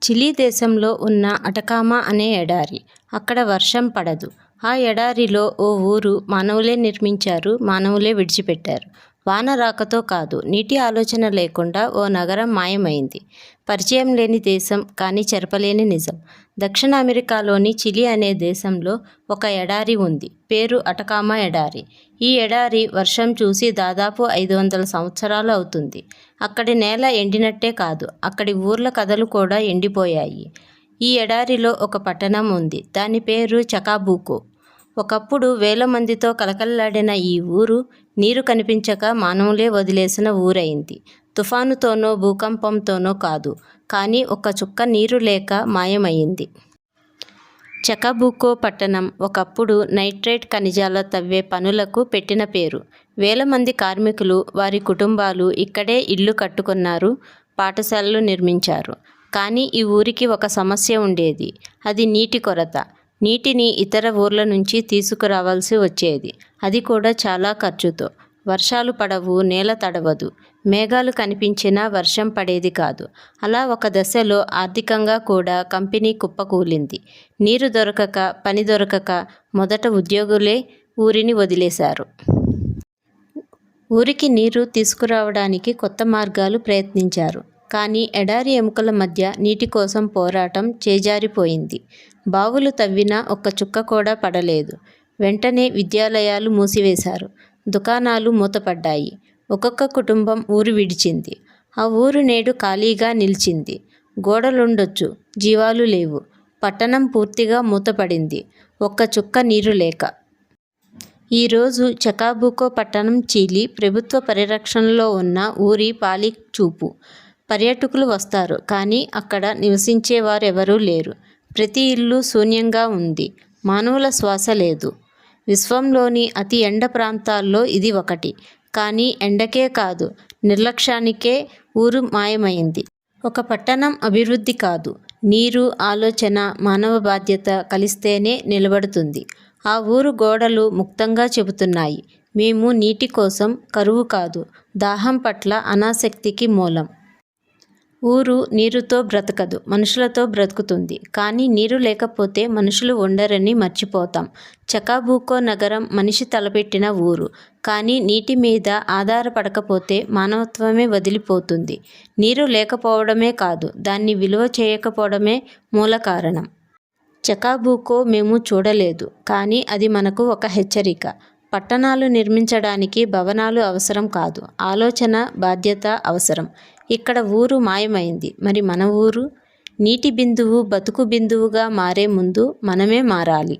Chile దేశంలో ఉన్న Atacama అనే ఎడారి. అక్కడ వర్షం పడదు. ఆ ఎడారిలో ఓ ఊరు మానవులే నిర్మించారు, మానవులే విడిచిపెట్టారు. వాన రాకతో కాదు, నీటి ఆలోచన లేకుండా ఓ నగరం మాయమైంది. పరిచయం లేని దేశం, కానీ చెరపలేని నిజం. దక్షిణ అమెరికాలోని చిలీ అనే దేశంలో ఒక ఎడారి ఉంది. పేరు అటకామా ఎడారి. ఈ ఎడారి వర్షం చూసి దాదాపు 500 సంవత్సరాలు అవుతుంది. అక్కడి నేల ఎండినట్టే కాదు, అక్కడి ఊర్ల కథలు కూడా ఎండిపోయాయి. ఈ ఎడారిలో ఒక పట్టణం ఉంది. దాని పేరు చకాబూకో. ఒకప్పుడు వేల మందితో కలకల్లాడిన ఈ ఊరు నీరు కనిపించక మానవులే వదిలేసిన ఊరైంది. తుఫానుతోనో భూకంపంతోనో కాదు, కానీ ఒక్క చుక్క నీరు లేక మాయమైంది. చకాబూకో పట్టణం ఒకప్పుడు నైట్రేట్ ఖనిజాల తవ్వే పనులకు పెట్టిన పేరు. వేల మంది కార్మికులు, వారి కుటుంబాలు ఇక్కడే ఇళ్లు కట్టుకున్నారు, పాఠశాలలు నిర్మించారు. కానీ ఈ ఊరికి ఒక సమస్య ఉండేది. అది నీటి కొరత. నీటిని ఇతర ఊర్ల నుంచి తీసుకురావాల్సి వచ్చేది. అది కూడా చాలా ఖర్చుతో. వర్షాలు పడవు, నేల తడవదు. మేఘాలు కనిపించినా వర్షం పడేది కాదు. అలా ఒక దశలో ఆర్థికంగా కూడా కంపెనీ కుప్పకూలింది. నీరు దొరకక, పని దొరకక మొదట ఉద్యోగులే ఊరిని వదిలేశారు. ఊరికి నీరు తీసుకురావడానికి కొత్త మార్గాలు ప్రయత్నించారు. కానీ ఎడారి ఎముకల మధ్య నీటి కోసం పోరాటం చేజారిపోయింది. బావులు తవ్వినా ఒక్క చుక్క కూడా పడలేదు. వెంటనే విద్యాలయాలు మూసివేశారు. దుకాణాలు మూతపడ్డాయి. ఒక్కొక్క కుటుంబం ఊరు విడిచింది. ఆ ఊరు నేడు ఖాళీగా నిలిచింది. గోడలుండొచ్చు, జీవాలు లేవు. పట్టణం పూర్తిగా మూతపడింది, ఒక్క చుక్క నీరు లేక. ఈరోజు చకాబూకో పట్టణం చిలీ ప్రభుత్వ పరిరక్షణలో ఉన్న ఊరి పాలి చూపు. పర్యాటకులు వస్తారు, కానీ అక్కడ నివసించేవారెవరూ లేరు. ప్రతి ఇల్లు శూన్యంగా ఉంది. మానవుల శ్వాస లేదు. విశ్వంలోని అతి ఎండ ప్రాంతాల్లో ఇది ఒకటి. కానీ ఎండకే కాదు, నిర్లక్ష్యానికే ఊరు మాయమైంది. ఒక పట్టణం అభివృద్ధి కాదు, నీరు, ఆలోచన, మానవ బాధ్యత కలిస్తేనే నిలబడుతుంది. ఆ ఊరు గోడలు ముక్తంగా చెబుతున్నాయి, మేము నీటి కోసం, కరువు కాదు, దాహం పట్ల అనాసక్తికి మూలం. ఊరు నీరుతో బ్రతకదు, మనుషులతో బ్రతుకుతుంది. కానీ నీరు లేకపోతే మనుషులు ఉండరని మర్చిపోతాం. చకాబూకో నగరం మనిషి తలపెట్టిన ఊరు. కానీ నీటి మీద ఆధారపడకపోతే మానవత్వమే వదిలిపోతుంది. నీరు లేకపోవడమే కాదు, దాన్ని విలువ చేయకపోవడమే మూల కారణం. చకాబూకో మేము చూడలేదు, కానీ అది మనకు ఒక హెచ్చరిక. పట్టణాలు నిర్మించడానికి భవనాలు అవసరం కాదు, ఆలోచన, బాధ్యత అవసరం. ఇక్కడ ఊరు మాయమైంది. మరి మన ఊరు? నీటి బిందువు బతుకు బిందువుగా మారే ముందు మనమే మారాలి.